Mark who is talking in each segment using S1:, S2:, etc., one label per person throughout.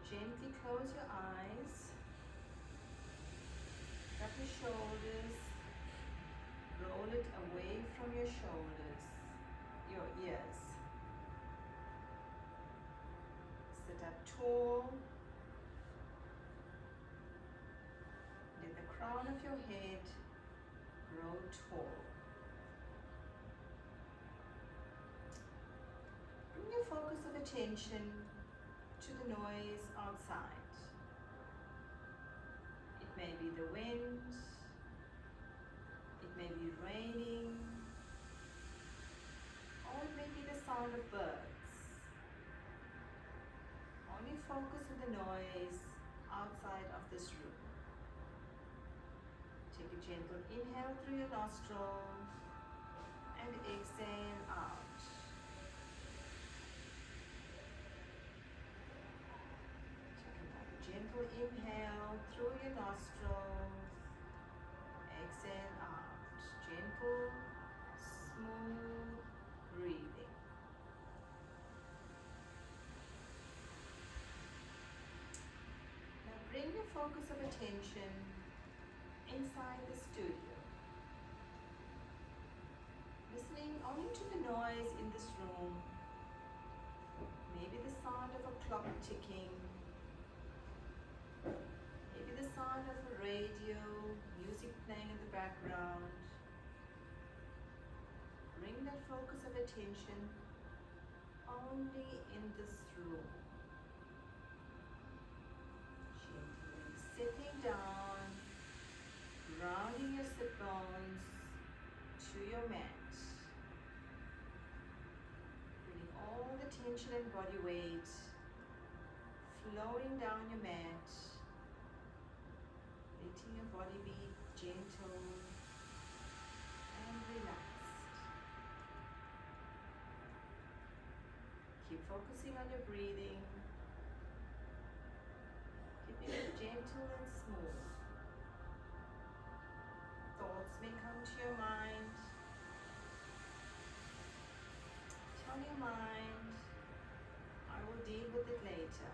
S1: Gently close your eyes, drop your shoulders, roll it away from your shoulders, your ears. Sit up tall. Let the crown of your head grow tall. Bring your focus of attention to the noise outside. It may be the wind, it may be raining, or it may be the sound of birds. Only focus on the noise outside of this room. Take a gentle inhale through your nostrils and exhale out. Gentle inhale through your nostrils, exhale out. Gentle, smooth breathing. Now bring your focus of attention inside the studio. Listening only to the noise in this room. Maybe the sound of a clock ticking. Maybe the sound of a radio, music playing in the background. Bring that focus of attention only in this room. Gently sitting down, grounding your sit bones to your mat. Bringing all the tension and body weight flowing down your mat. Letting your body be gentle and relaxed. Keep focusing on your breathing. Keeping it gentle and smooth. Thoughts may come to your mind. Tell your mind, I will deal with it later.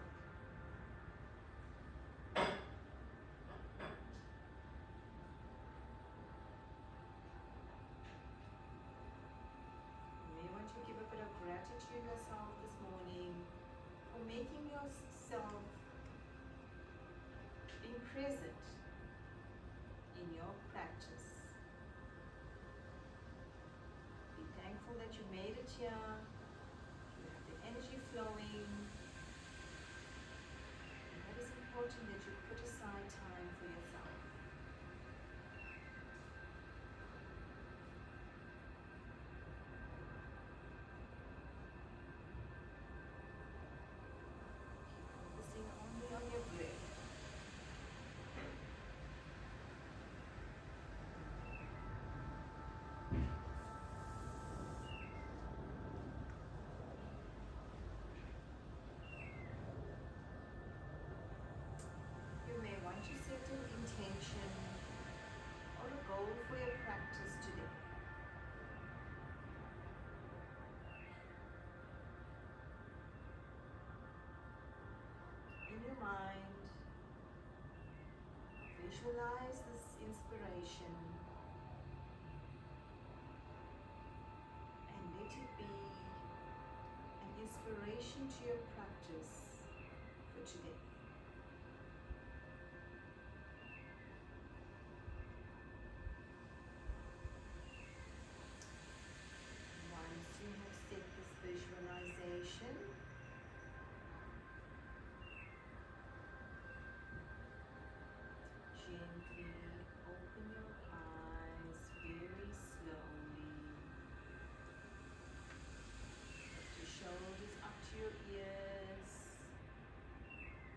S1: To give a bit of gratitude to yourself this morning for making yourself being present in your practice. Be thankful that you made it here, you have the energy flowing, and that is important that you put aside time for yourself. Only on your breath. You may want to set an intention or a goal for your practice today. In your mind, visualize this inspiration and let it be an inspiration to your practice for today. Once you have set this visualization, gently open your eyes very slowly. Lift your shoulders up to your ears.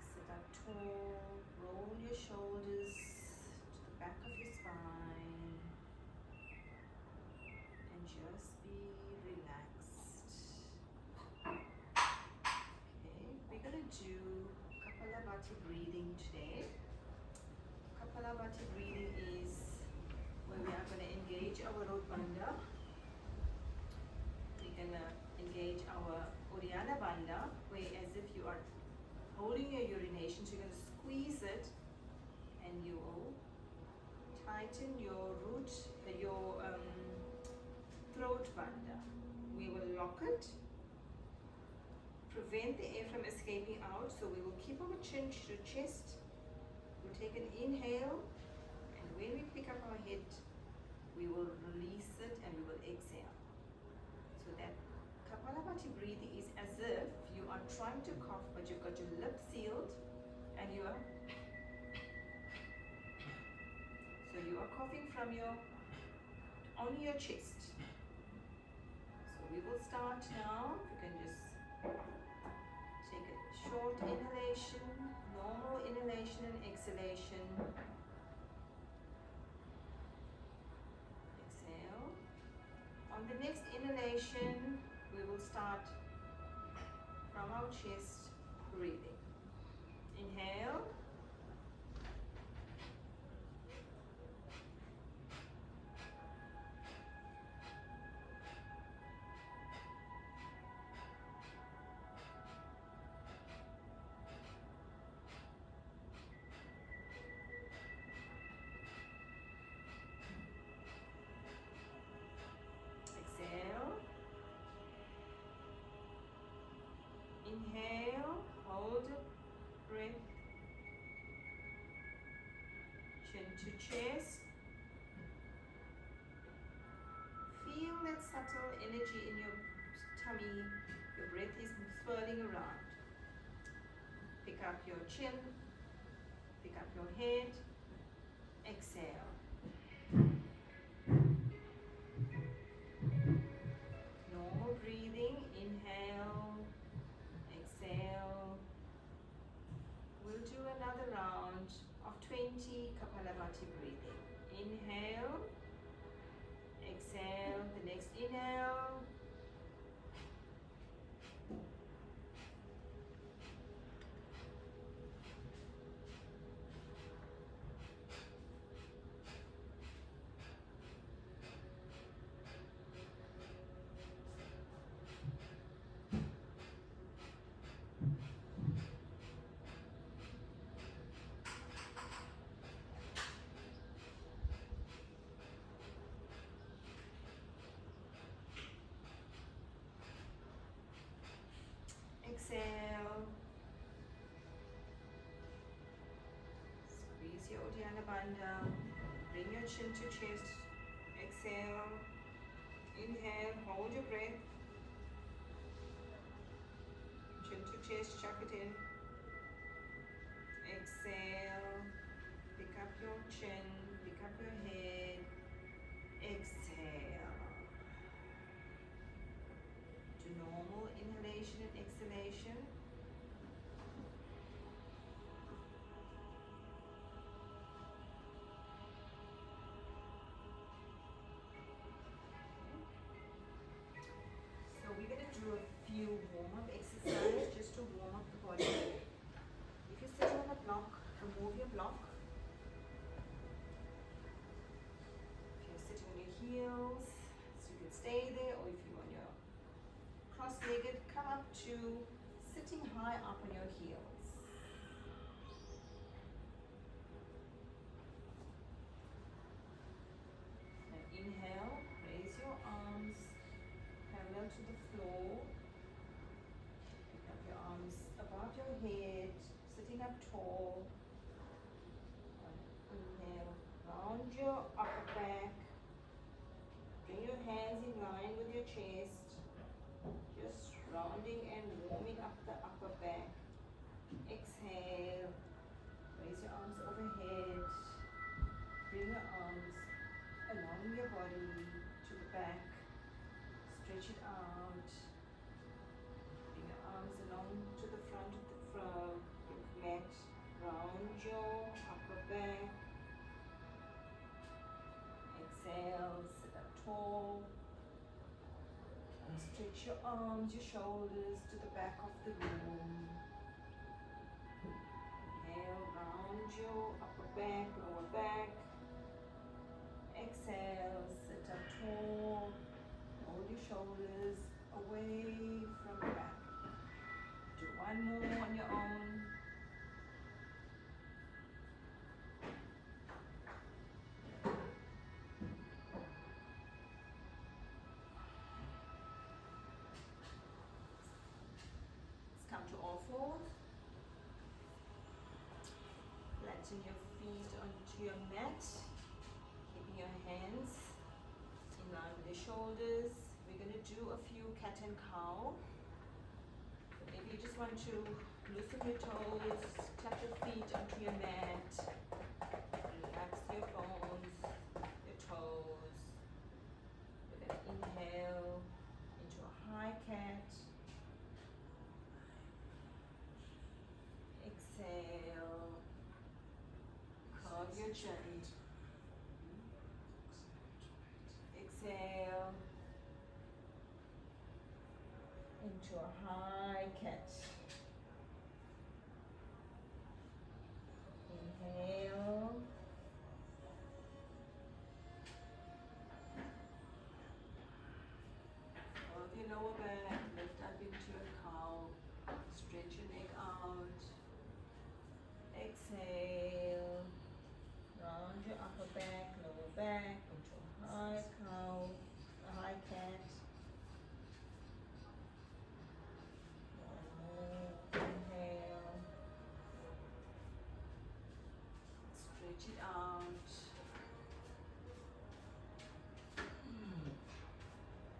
S1: Sit up tall. Roll your shoulders to the back of your spine. And just be relaxed. Okay, we're going to do Kapalabhati breathing today. Kapalabhati breathing is where we are going to engage our Rot Bandha. We're going to engage our Uddiyana Bandha, where as if you are holding your urination. So you're going to squeeze it, and you will tighten your root, your throat banda. We will lock it, prevent the air from escaping out. So we will keep our chin to the chest. We'll take an inhale, and when we pick up our head, we will release it and we will exhale. So that Kapalabhati breathing is as if you are trying to cough, but you've got your lips sealed and you are coughing from only your chest. So we will start now. You can just take a short inhalation, normal inhalation and exhalation. Exhale. On the next inhalation, we will start from our chest breathing. Inhale. Inhale, hold the breath, chin to chest. Feel that subtle energy in your tummy. Your breath is swirling around. Pick up your chin, pick up your head, exhale. Normal breathing, inhale, exhale. We'll do another round of 20 Kapalabhati breathing. Inhale, exhale, the next inhale. Exhale. Squeeze your Uddiyana Bandha. Bring your chin to chest. Exhale. Inhale. Hold your breath. Chin to chest. Chuck it in. Exhale. Pick up your chin. Pick up your head. Exhale. To normal inhalation and exhalation. So we're going to do a few warm-up exercises just to warm up the body. If you're sitting on a block, remove your block. If you're sitting on your heels, so you can stay there, or if you're on your cross-legged, come up to sitting high up on your heels. And inhale, raise your arms parallel to the floor. Pick up your arms above your head, sitting up tall. And inhale, round your upper back. Bring your hands in line with your chest. Just rounding and warming up the upper back. Exhale. Raise your arms overhead. Bring your arms along your body to the back. Stretch it out. Bring your arms along to the front of the mat. Round your upper back. Exhale. Sit up tall. Stretch your arms, your shoulders to the back of the room. Inhale, round your upper back, lower back. Exhale, sit up tall. Hold your shoulders away from the back. Do one more on your own. to all fours. Flatten your feet onto your mat. Keeping your hands in line with your shoulders. We're going to do a few cat and cow. So maybe you just want to loosen your toes, tap your feet onto your mat, relax your bones, your toes. We're going to inhale into a high cat. Exhale. Curve your chin. Exhale into a high cat. Inhale. Curve your lower back, lift up into a cow. Stretch your neck out. Exhale. Round your upper back, lower back into a high cow, a high cat. One more. Inhale. Stretch it out.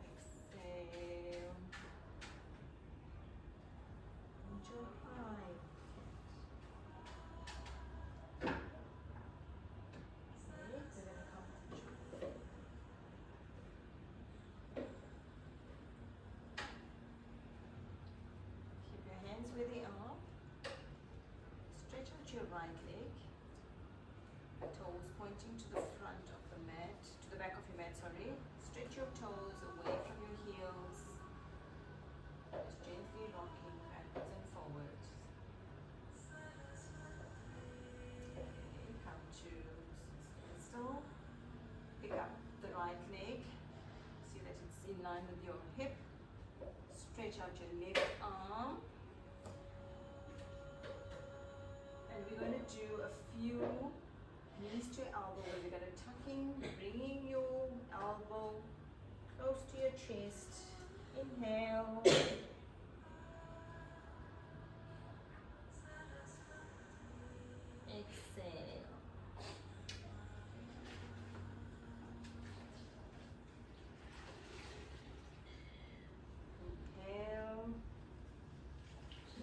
S1: Exhale. Into a high cat. Okay, we're gonna come keep your hands where they are. Stretch out your right leg. Toes pointing to the front of the mat, to the back of your mat, sorry. Stretch your toes away from your heels. Just gently rocking backwards and forwards. Okay, come to stand still. Pick up the right leg. See that it's in line with your hip. Stretch out your left arm. And we're going to do a few knees to elbow where we're going to tuck in, bringing your elbow close to your chest. Inhale. Exhale. Inhale.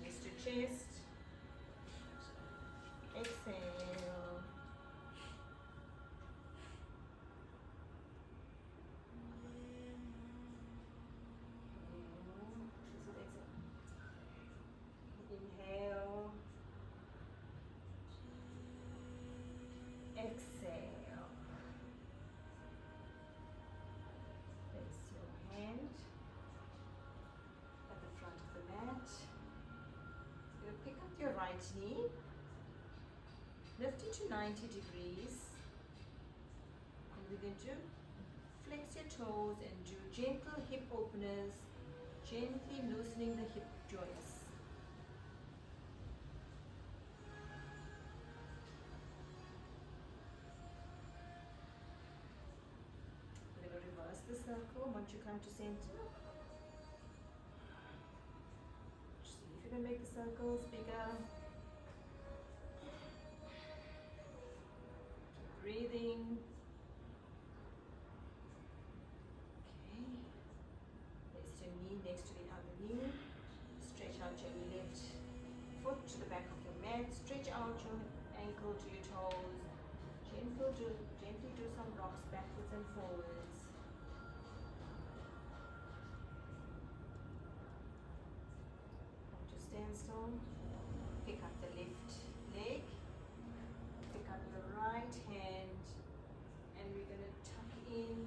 S1: Knees to chest. Exhale. Inhale. Exhale. Place your hand at the front of the mat. You'll pick up your right knee. Lift it to 90 degrees. And we're going to flex your toes and do gentle hip openers, gently loosening the hip joints. We're going to reverse the circle once you come to center. See if you can make the circles bigger. Keep breathing. Okay. Place your knee next to the other knee. Stretch out your left foot to the back of your mat. Stretch out your ankle to your toes. Gently do some rocks backwards and forwards. Come to standstill. Pick up the left leg. Pick up your right hand. And we're going to tuck in.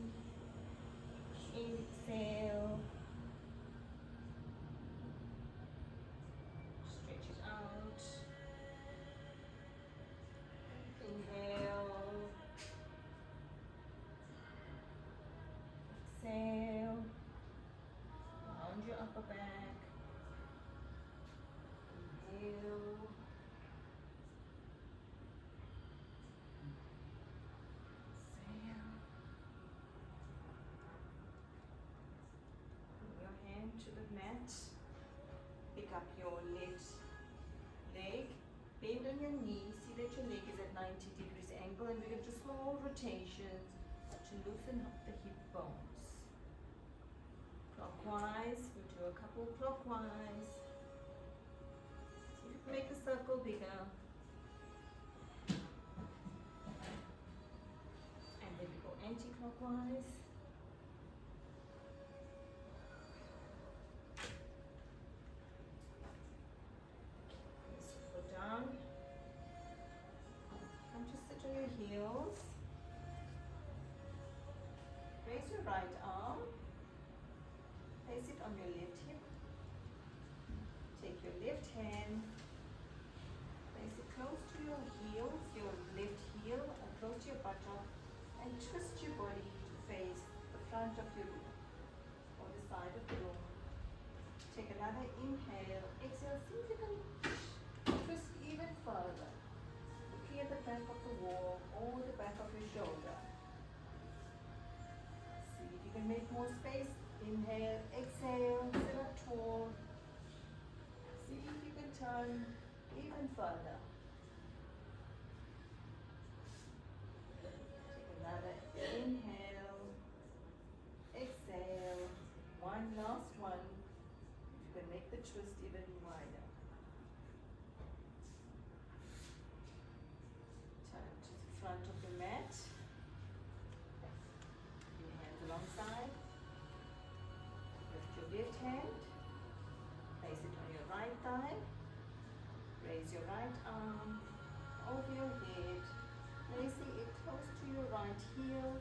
S1: Exhale. Stretch it out. Inhale. Exhale. Round your upper back. Inhale. Exhale. Bring your hand to the mat. Pick up your left leg, bend on your knee, see that your leg is at 90 degrees angle, and we're going to do small rotations to loosen up the hip bones. Clockwise, we'll do a couple clockwise. See if you can make the circle bigger. And then we go anti-clockwise. Heels. Raise your right arm. Place it on your left hip. Take your left hand. Place it close to your heels, your left heel, and close to your buttock, and twist your body to face the front of your room or the side of the room. Take another inhale. Exhale. See if you can twist even further. At the back of the wall or the back of your shoulder. See if you can make more space. Inhale, exhale, sit up tall. See if you can turn even further. Take another inhale, exhale. One last one. You can make the twist even wider. Front of the mat. Your hands alongside. Lift your left hand. Place it on your right thigh. Raise your right arm over your head. Placing it close to your right heel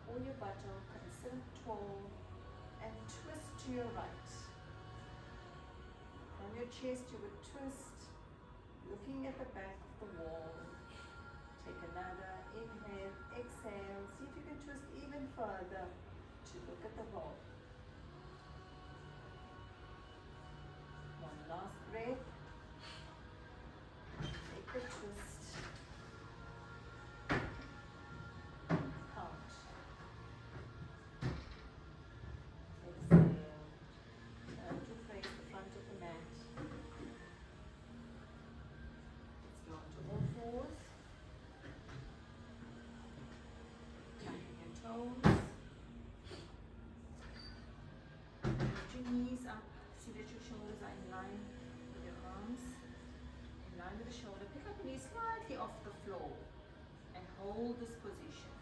S1: or your buttock, and sit up tall and twist to your right. From your chest you would twist, looking at the back of the wall. Take another inhale, exhale. See if you can twist even further to look at the wall. One last breath. Take the twist. Count. Exhale. Turn to face the front of the mat. Let's go on to all fours. Lift your knees up. See that your shoulders are in line with your arms, in line with the shoulder. Pick up knees slightly off the floor and hold this position.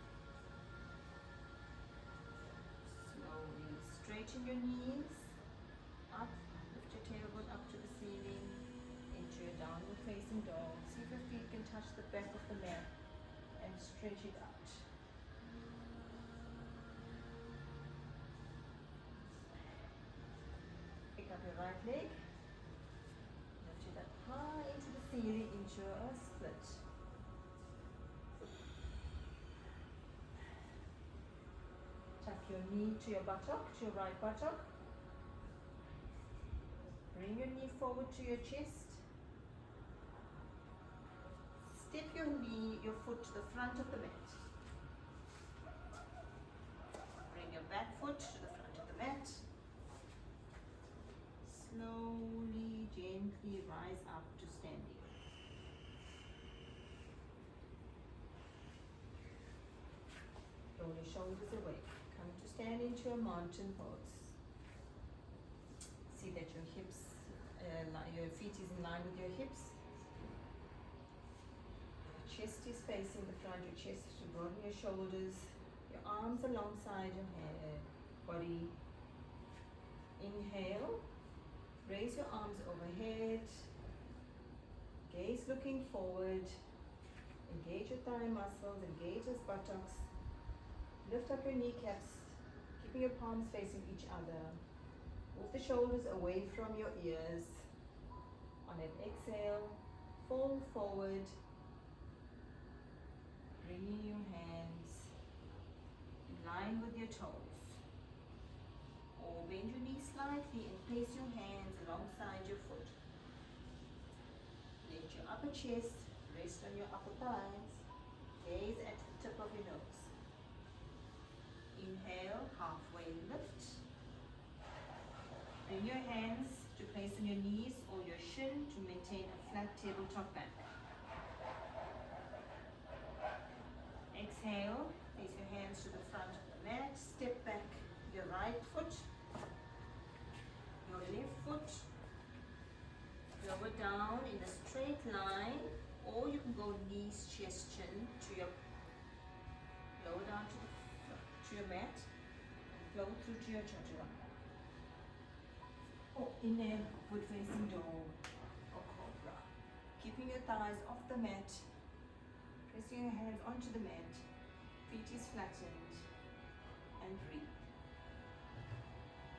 S1: Slowly straighten your knees up. Lift your tailbone up to the ceiling into your downward facing dog. See if your feet can touch the back of the mat and stretch it out. Up your right leg, lift it up high into the ceiling into a split. Tuck your knee to your buttock, to your right buttock. Bring your knee forward to your chest. Step your knee, your foot to the front of the mat. Bring your back foot to the front of the mat. Slowly, gently rise up to standing. Roll your shoulders away. Come to stand into a mountain pose. See that your hips, your feet is in line with your hips. Your chest is facing the front, your chest to broaden your shoulders. Your arms alongside your body. Inhale. Raise your arms overhead, gaze looking forward, engage your thigh muscles, engage those buttocks, lift up your kneecaps, keeping your palms facing each other, move the shoulders away from your ears. On an exhale, fold forward, bringing your hands in line with your toes. Or bend your knees slightly and place your hands alongside your foot. Let your upper chest rest on your upper thighs. Gaze at the tip of your nose. Inhale, halfway lift. Bring your hands to place on your knees or your shin to maintain a flat tabletop back. Exhale, place your hands to the front of the mat, step back your right foot, your left foot, lower down in a straight line, or you can go knees, chest, chin to your, lower down to your mat, flow through to your chaturanga. Or inhale, upward facing dog or cobra. Keeping your thighs off the mat, pressing your hands onto the mat, feet is flattened, and breathe.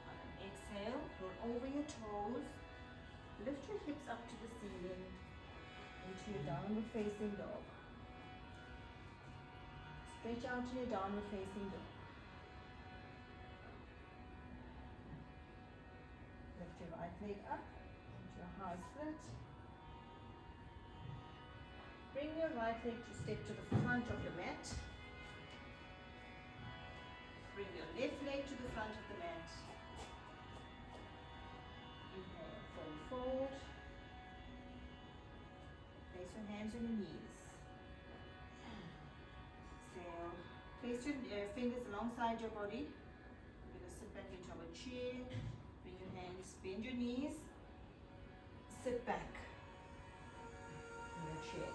S1: On an exhale, roll over your toes, lift your hips up to the ceiling, into your downward facing dog. Stretch out to your downward facing dog. Lift your right leg up into your high split. Bring your right leg to step to the front of your mat. Bring your left leg to the front of the mat. Inhale, fold forward. Place your hands on your knees. Exhale. Place your fingers alongside your body. You're going to sit back into our chair. Bring your hands, bend your knees. Sit back in your chair.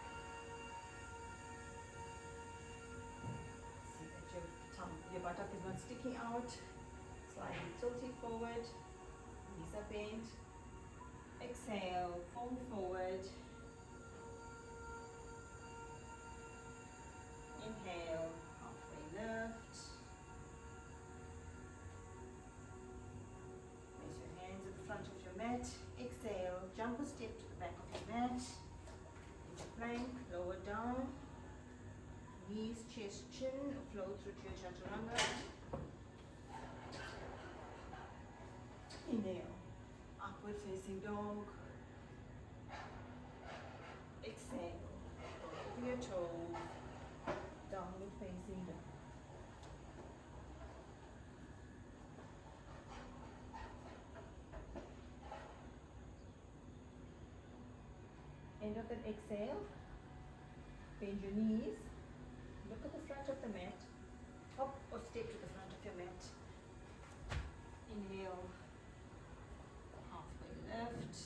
S1: See that your buttock is not sticking out. Slightly tilting forward. Knees are bent. Exhale, fold forward. Inhale, halfway lift. Place your hands at the front of your mat. Exhale, jump a step to the back of your mat. Into plank, lower down. Knees, chest, chin, flow through to your chaturanga. Inhale, upward facing dog. Exhale, over your toes, downward facing dog. End of that exhale, bend your knees, look at the front of the mat, hop or step to the front of your mat. Inhale, halfway lift.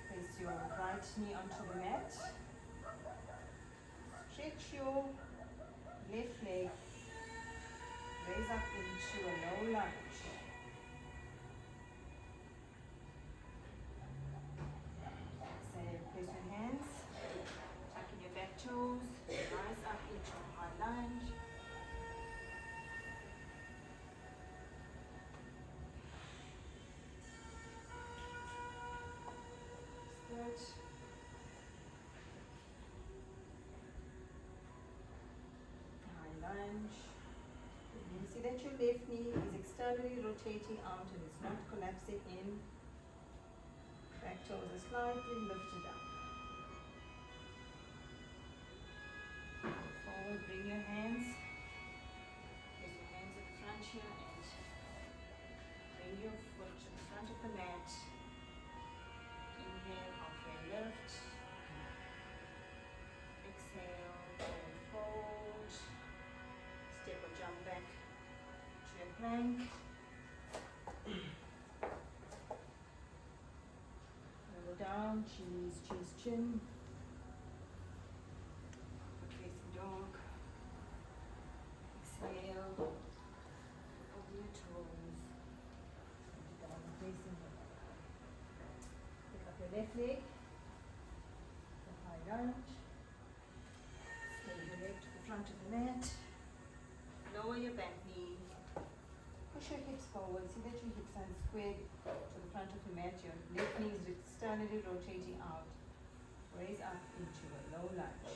S1: Place your right knee onto the mat. Stretch your left leg. Raise up into a low lunge. Exhale, place your hands, tuck in your back toes, rise up into a high lunge. Stretch. High lunge. You can see that your left knee is externally rotating out and it's not collapsing in. Back toes are slightly lifted up. Forward, bring your hands. Place your hands at the front here and bring your foot to the front of the mat. Inhale, halfway lift. Exhale, fold. Step or jump back to your plank. Lower down, knees, chest, chin. Upward facing dog. Exhale, over your toes. Downward facing dog. Pick up your left leg. The high lunge. Slide your leg to the front of the mat. Lower your back knee. Push your hips forward. See that your hips are squared to the front of the mat. Your left knee is externally rotating out. Raise up into a low lunge.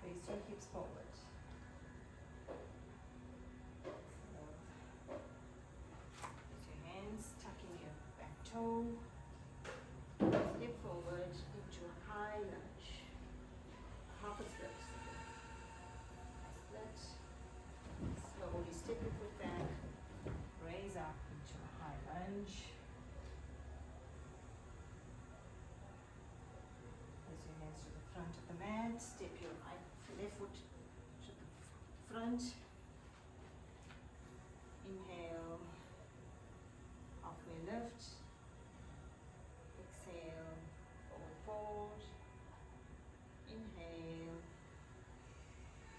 S1: Place your hips forward. Place your hands, tuck in your back toe. Step forward into a high lunge. Half a split. front. Inhale, halfway lift. Exhale, forward. Inhale,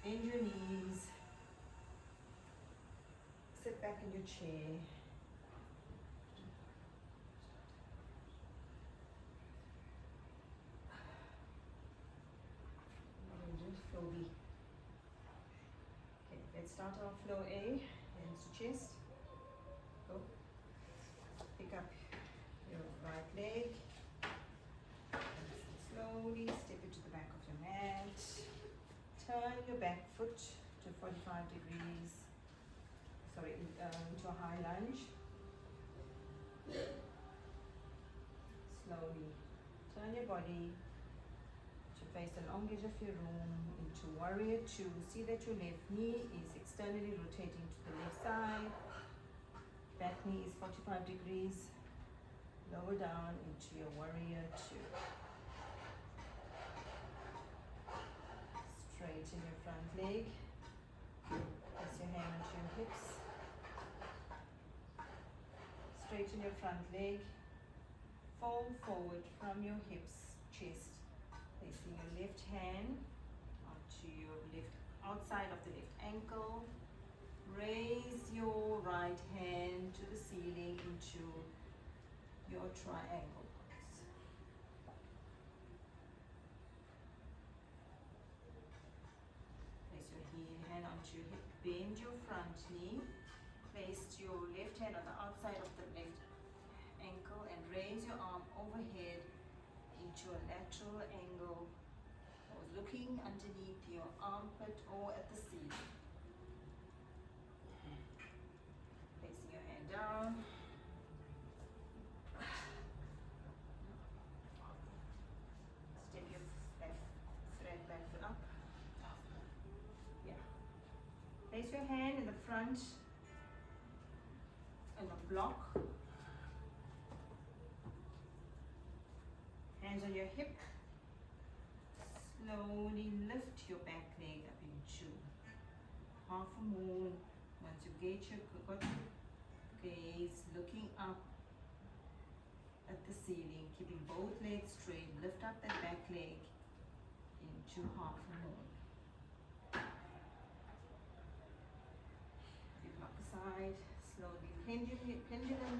S1: bend your knees. Sit back in your chair. Flow B. Okay, let's start our flow A. Hands to chest. Go. Pick up your right leg. Slowly step it to the back of your mat. Turn your back foot to 45 degrees. Sorry, into a high lunge. Slowly turn your body to face the long edge of your room into warrior two. See that your left knee is externally rotating to the left side. Back knee is 45 degrees. Lower down into your warrior two. Straighten your front leg. Place your hand onto your hips. Straighten your front leg. Fold forward from your hips, chest. Placing your left hand onto your left outside of the left ankle. Raise your right hand to the ceiling into your triangle pose. Place your hand onto your hip. Bend your front knee. Place your left hand on the outside of the left ankle and raise your arm overhead into a lateral angle, or looking underneath your armpit or at the ceiling. Placing your hand down. Step your back foot up. Yeah. Place your hand in the front in a block. Hands on your hip. Slowly lift your back leg up into half a moon. Once you got your gaze looking up at the ceiling, keeping both legs straight, lift up that back leg into half a moon. You block aside, slowly pendulum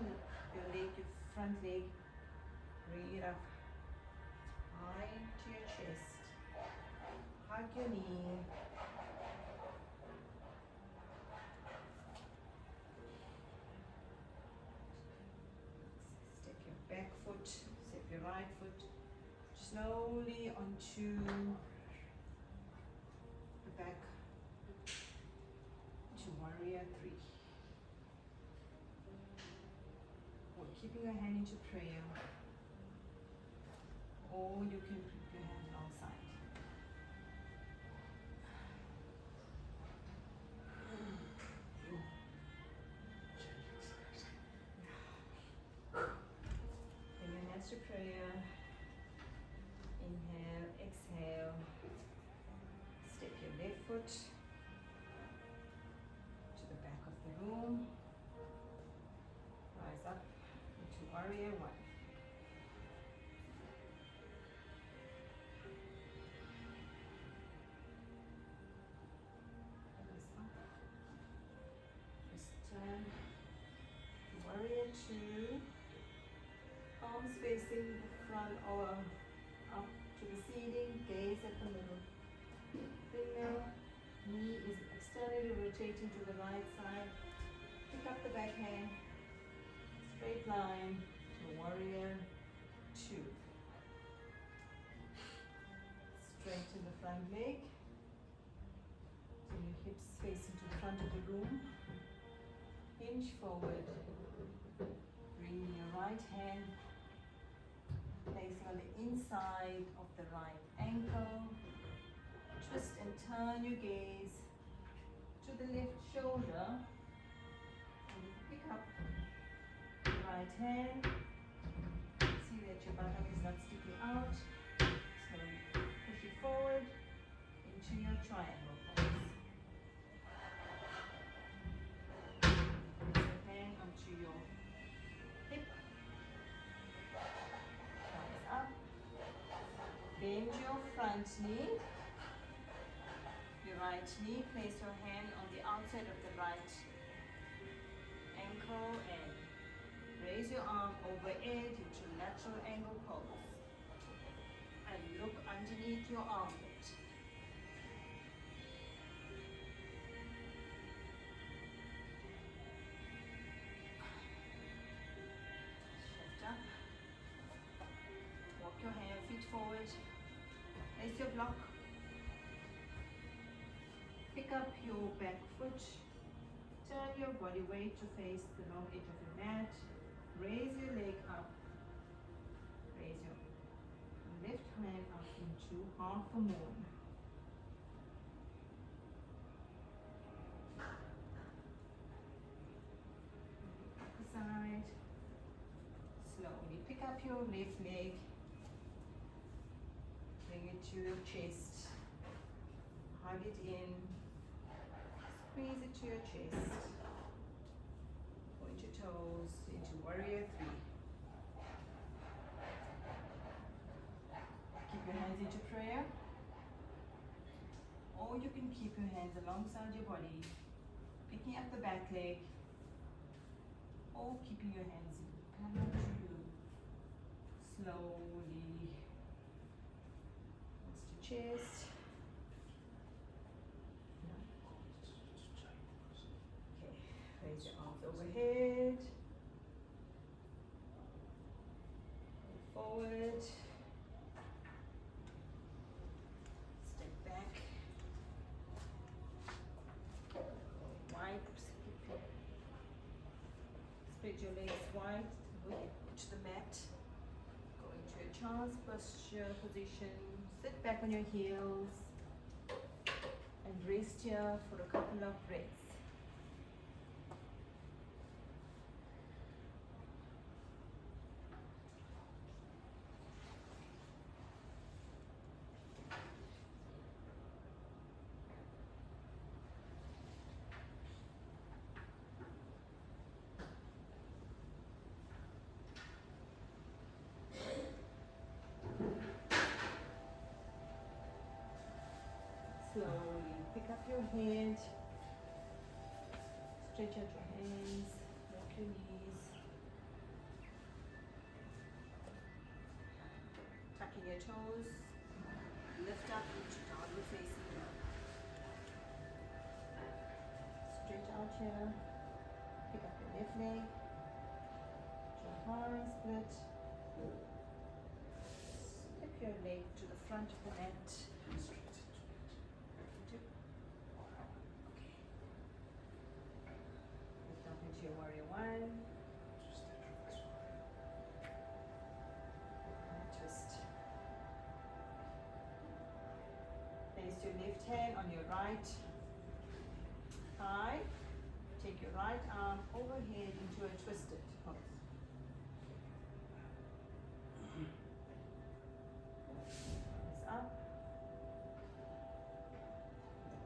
S1: your leg, your front leg, bring it up high to your chest. Hug your knee. Step your back foot, step your right foot slowly onto the back to warrior three. Or keeping your hand into prayer. Or you can put your hand alongside. Bring your hands to prayer. Inhale, exhale. Step your left foot to the back of the room. Rise up into warrior one. Warrior two, arms facing the front or up to the ceiling, gaze at the middle. Finger, knee is externally rotating to the right side. Pick up the back hand, straight line to warrior two. Straighten the front leg, so your hips facing to the front of the room. Hinge forward. Bring your right hand, placing on the inside of the right ankle. Twist and turn your gaze to the left shoulder. And pick up the right hand. See that your buttock is not sticking out. Slowly push it forward into your triangle pose. front knee. Your right knee, place your hand on the outside of the right ankle and raise your arm over it into lateral angle pose. And look underneath your armpit. Shift up. Walk your feet forward. Place your block. Pick up your back foot. Turn your body weight to face the long edge of your mat. Raise your leg up. Raise your left hand up into half a moon. Upper side. Slowly pick up your left leg. Bring it to your chest. Hug it in. Squeeze it to your chest. Point your toes into warrior 3. Keep your hands into prayer. Or you can keep your hands alongside your body, picking up the back leg, or keeping your hands parallel to you. Slowly. Hands to chest. Raise your arms overhead. Forward. Step back. Wide. Spread your legs wide. Look to the mat. Go into a child's posture position. Sit back on your heels. And rest here for a couple of breaths. Slowly pick up your head, stretch out your hands, walk your knees, tucking your toes, lift up into downward facing dog. Straight out here, pick up your left leg, your high split, slip your leg to the front of the mat. Your warrior 1. And twist. Place your left hand on your right thigh. Take your right arm overhead into a twisted pose. Arms up.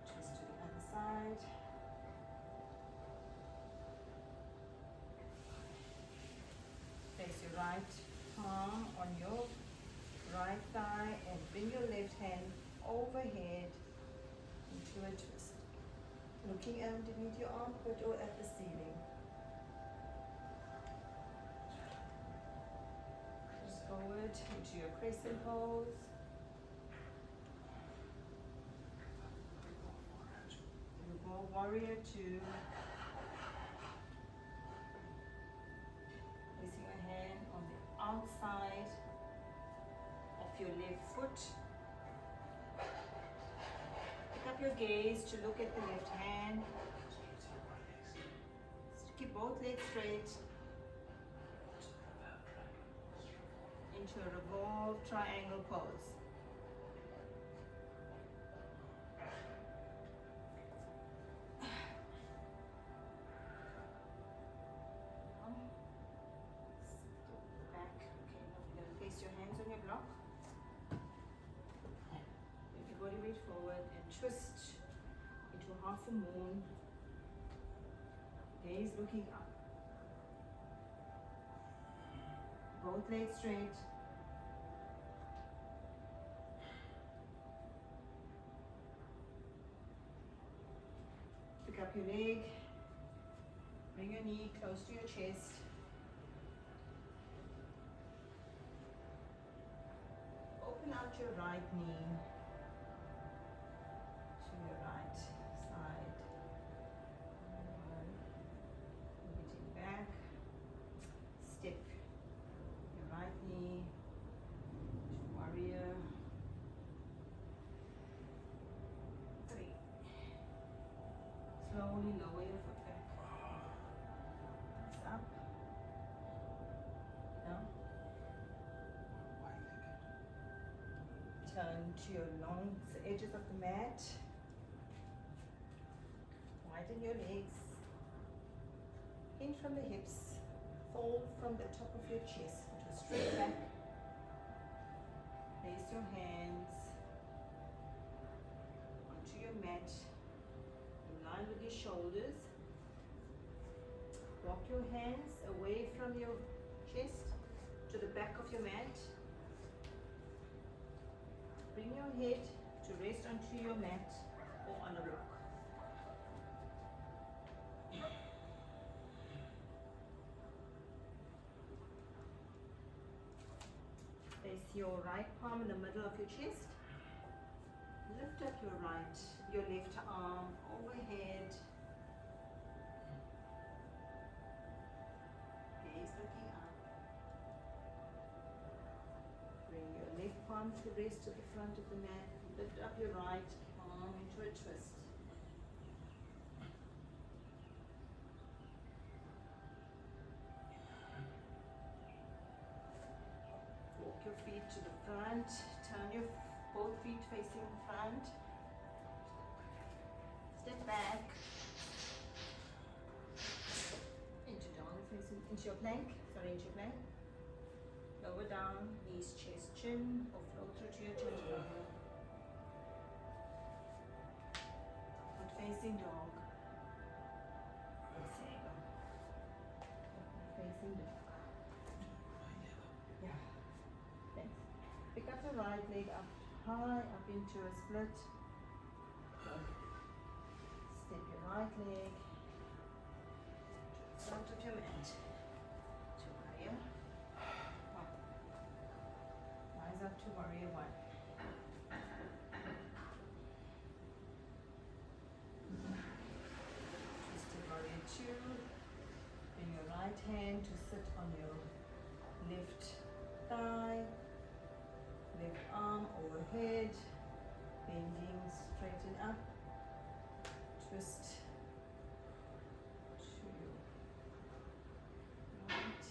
S1: Twist to the other side. Place your right palm on your right thigh and bring your left hand overhead into a twist. Looking underneath your armpit or at the ceiling. Just forward into your crescent pose. You go warrior 2. Placing your hand on the outside of your left foot. Pick up your gaze to look at the left hand. Keep both legs straight. Into a revolved triangle pose. Forward and twist into half a moon. Gaze looking up. Both legs straight. up your leg. Bring your knee close to your chest. Open out your right knee to your right side. Moving back. Step your right knee to warrior. 3. Slowly lower your foot back. It's up. Down. Turn to your long edges of the mat. Widen your legs. In from the hips. Fold from the top of your chest into a straight back. Place your hands onto your mat. In line with your shoulders. Walk your hands away from your chest to the back of your mat. Bring your head to rest onto your mat or on a block. Place your right palm in the middle of your chest. Lift up your left arm overhead. Gaze looking up. Bring your left palm to rest at the front of the mat. Lift up your right arm into a twist. Walk your feet to the front. Turn your both feet facing front. Step back. Into down facing, into your plank. Into your plank. Lower down, knees, chest, chin, or flow through to your chaturanga. Foot facing dog. Facing dog. Yeah. Thanks. Pick up the right leg up high, up into a split. Step your right leg to the front of your mat. To warrior. Rise up to warrior 1. Twisted warrior 2. Bring your right hand to sit on your left thigh. Left arm overhead. Bending, straighten up. Twist to your right.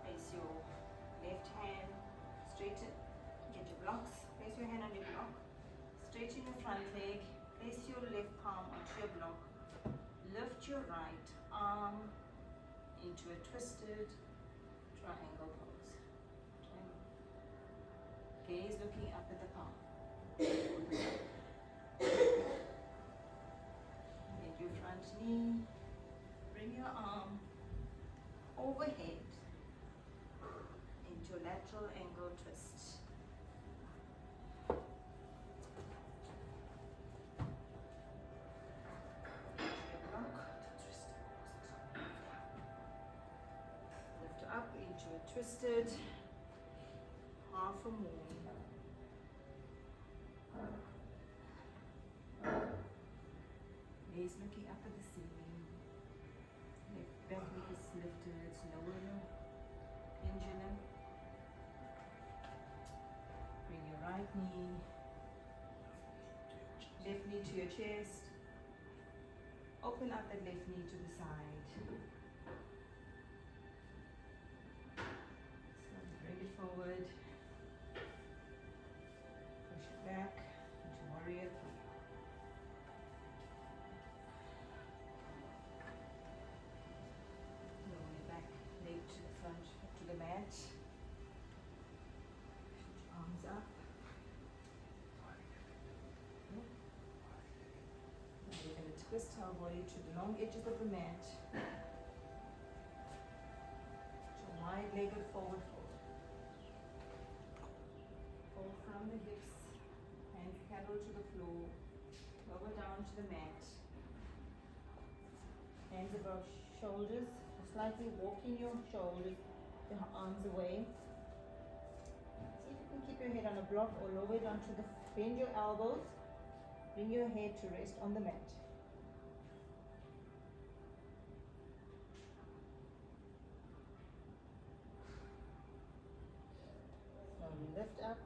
S1: Place your left hand, straighten, get your blocks, place your hand on your block, straighten your front leg, place your left palm onto your block, lift your right arm into a twisted triangle pose. Triangle. Gaze looking up at the palm. Bend your front knee, bring your arm overhead into a lateral angle twist. Lift up into a twisted half a moon. Gaze looking up at the ceiling. Back leg is lifted, lower your pendulum. Bring your right knee, left knee to your chest. Open up that left knee to the side. Slowly bring it forward. Push it back into warrior 3. Lower your back leg to the front, to the mat. Put your arms up. Now we're going to twist our body to the long edges of the mat. elbow to the floor, lower down to the mat. Hands above shoulders, slightly walking your shoulders, your arms away. See if you can keep your head on a block or lower it onto the, bend your elbows, bring your head to rest on the mat. Slowly lift up,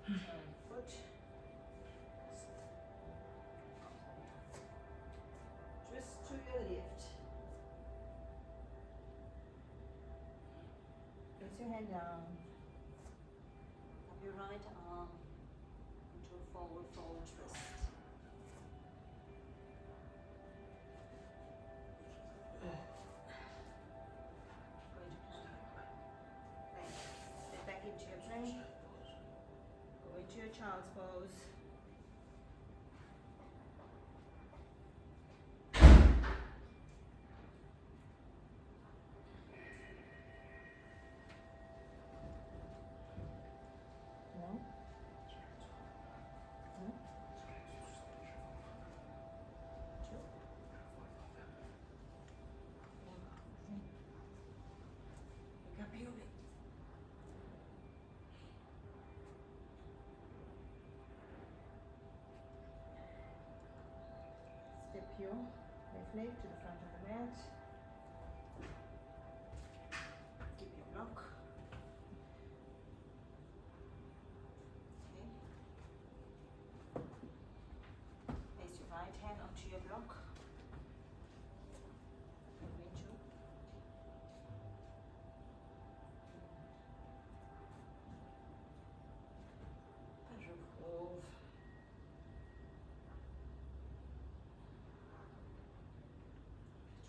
S1: turn foot, twist to your left. Place your hand down. Have your right arm into a forward fold twist. Going to plank. Step back into your plank. Go into your child's pose. No? No? Two. Pick up your weight. Step your left leg to the front of the mat. Keep your block. Okay. Place your right hand onto your block. Go into.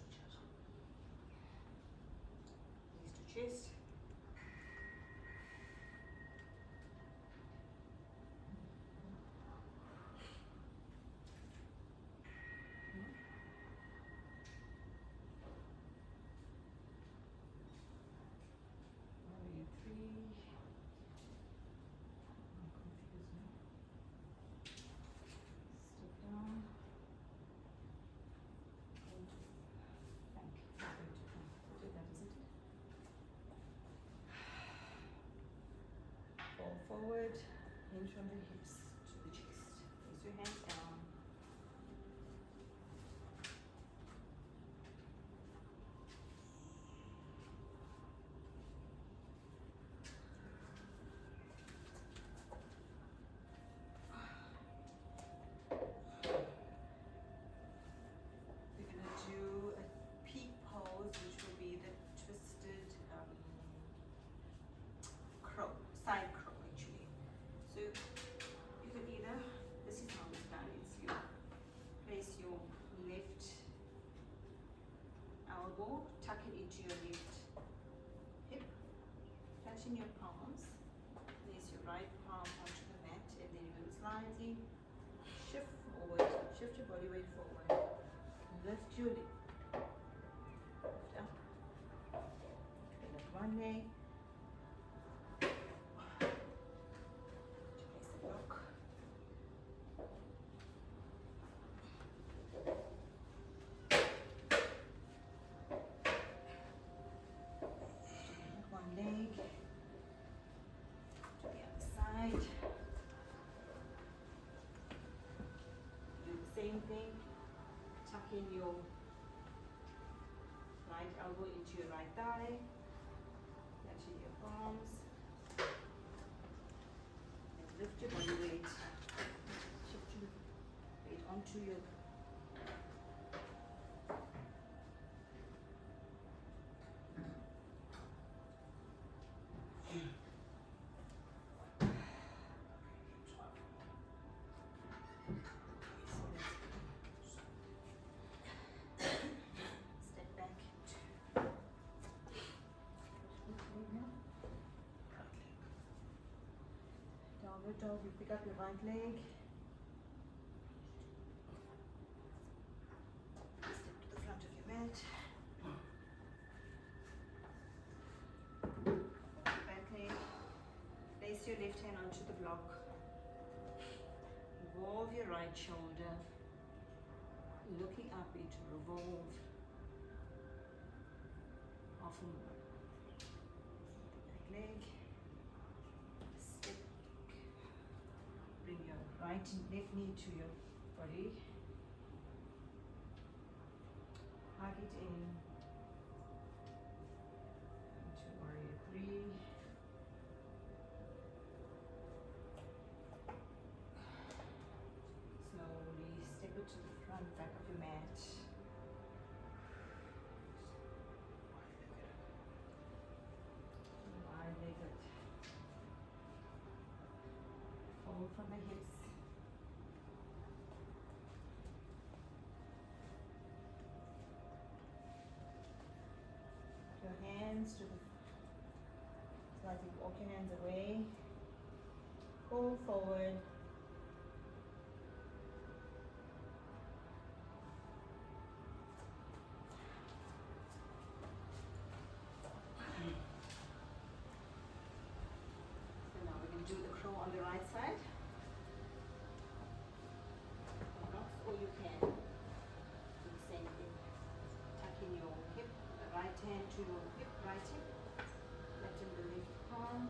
S1: Ruch auf. Knees to chest. Warrior three. I'm confused now. Step down. Into plank. Not going to plank. We'll do that, isn't it? Fall forward, hinge from the hips to the chest. Place your hands down. We're going to do a peak pose, which will be the twisted crow, side crow actually. So you can either, this is how it's done, it's you place your left elbow, tuck it into your left hip, touching your palms, place your right palm onto the mat, and then you're going to slightly shift forward, shift your body weight forward, lift your leg, lift up, lift one leg, place the block, one leg to the other side. Do the same thing. Tuck in your right elbow into your right thigh. Touching your palms. And lift your body weight. Shift your weight onto your step back. Downward dog, you pick up your right leg. Step to the front of your mat. Back leg. Place your left hand onto the block. revolve your right shoulder, looking up into revolve. Often the back leg, step, bring your right and left knee to your body, hug it in into warrior three. Slowly step it to the front back of your mat. Wide-legged. Fold from the hips. Your hands to the, slightly walk your hands away. Pull forward. So now we're going to do the crow on the right side. Rocks, or you can do the same thing. Tuck in your hip, the right hand to your hip, right hip. Flatten the left palm.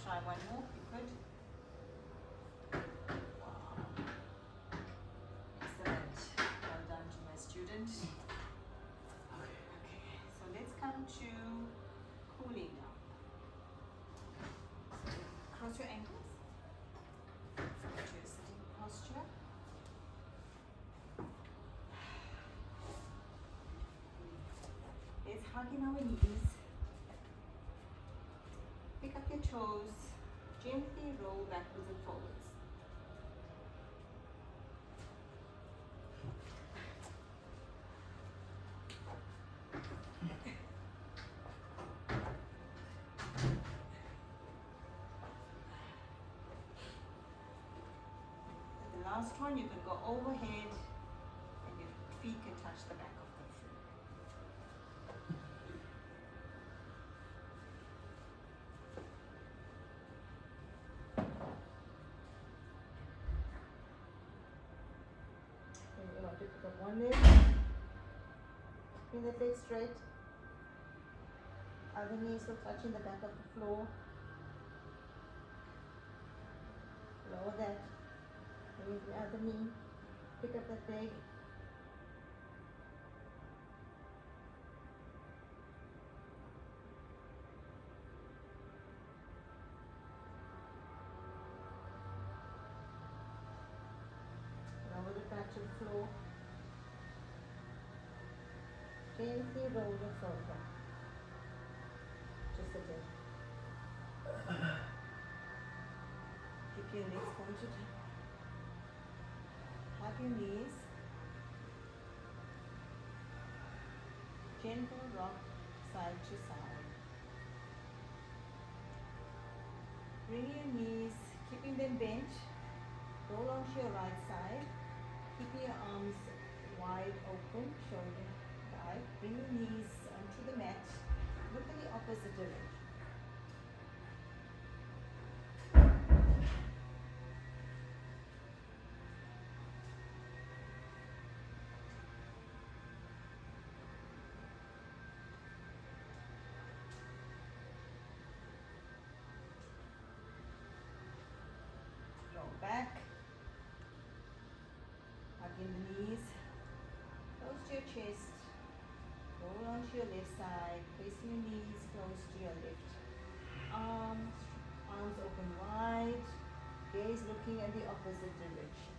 S1: Try one more, you could. Wow. Excellent. Well done to my student. Okay, so let's come to cooling down. So cross your ankles. Get to a sitting posture. Let's hug in our knees. Pick up your toes, gently roll backwards and forwards. At the last one, you can go overhead and your feet can touch the back of the floor. Then you want to pick up one leg, bring the leg straight, other knee still touching the back of the floor. Lower that, raise the other knee, pick up that leg. Lower it back to the floor. Gently roll yourself back. Just a bit. Keep your legs pointed. Hug your knees. Gentle rock side to side. Bring your knees, keeping them bent. Roll onto your right side. Keep your arms wide open, shoulder wide. Bring your knees onto the mat. Look in the opposite direction. Roll back. Hug in the knees. Close to your chest. Roll onto your left side. Placing your knees close to your left arms. Arms open wide. Gaze looking at the opposite direction.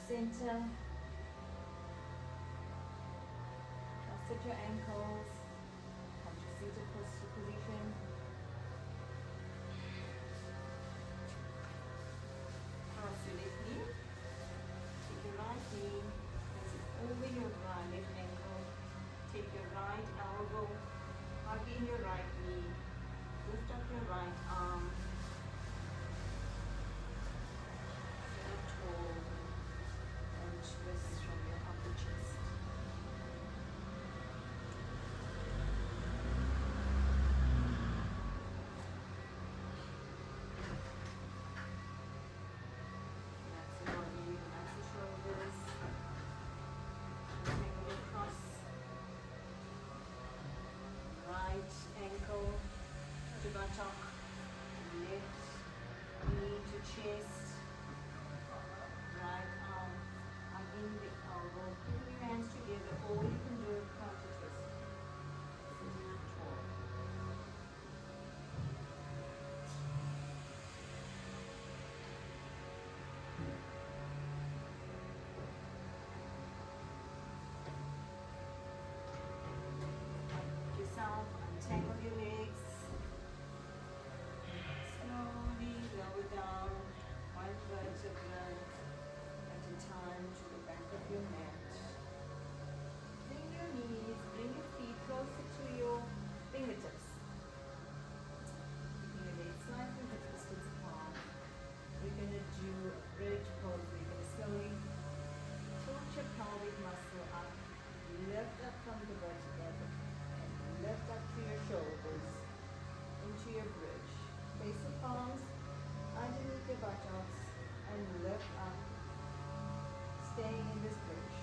S1: center. Now sit your ankles. Come to seated position. Cross your left knee. Take your right knee. Place it over your right left ankle. Take your right elbow. Hug in your right knee. Lift up your right arm. Sit up tall and twist from your upper chest. Relax your body, relax your shoulders. Angle across. Right ankle to buttock. Left knee to chest. Right arm hugging the elbow. Put your hands together, or you can do it counter twist. Sitting up tall. Yourself, untangle your legs. Slowly lower down one vertebra at a time to the back of your mat. Bring your knees, bring your feet closer to your fingertips. Keeping your legs slightly hip distance apart. We're going to do a bridge pose. We're going to slowly tilt your pelvic muscle up, lift up from the vertebra, and lift up to your shoulders into your bridge. Place the palms underneath your buttocks and lift up, staying in this bridge.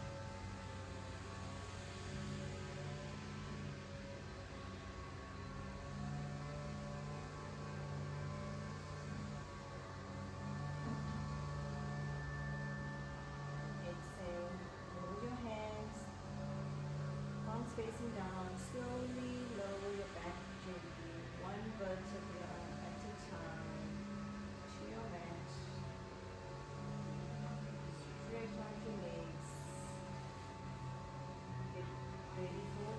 S1: Exhale, move your hands, palms facing down, slowly lower your back gently, one vertebra at a time, to your mat. Stretch out your legs. Get ready for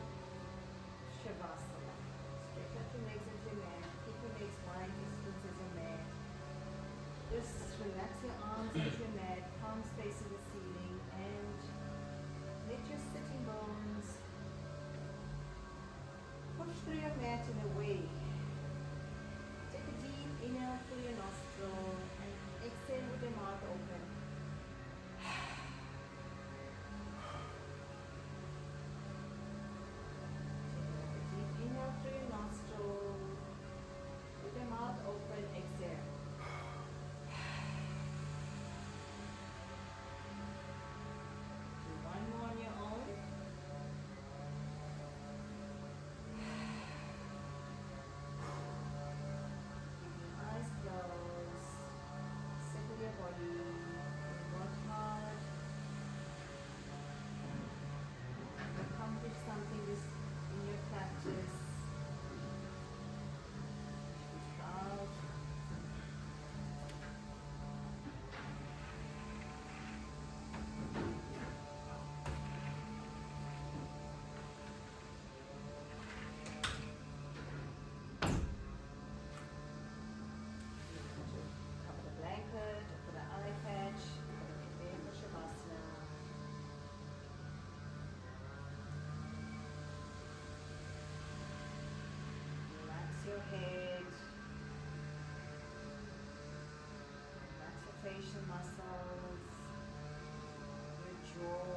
S1: Shavasana. Stretch out your legs at your mat. Keep your legs wide distance as your mat. Just relax your arms at your mat, palms facing the ceiling, and let your sitting bones push through your mat in a way. Take a deep inhale through your nostril and exhale with your mouth open. Take a deep inhale through your nostril with your mouth open. Exhale. Do one more on your own. Keep your eyes closed. Settle your body. Work hard. Accomplish something in your practice. Be proud. Cover the blanket or put an eye patch. Prepare for Shavasana. Relax your head. Relax your facial muscles. Your jaw.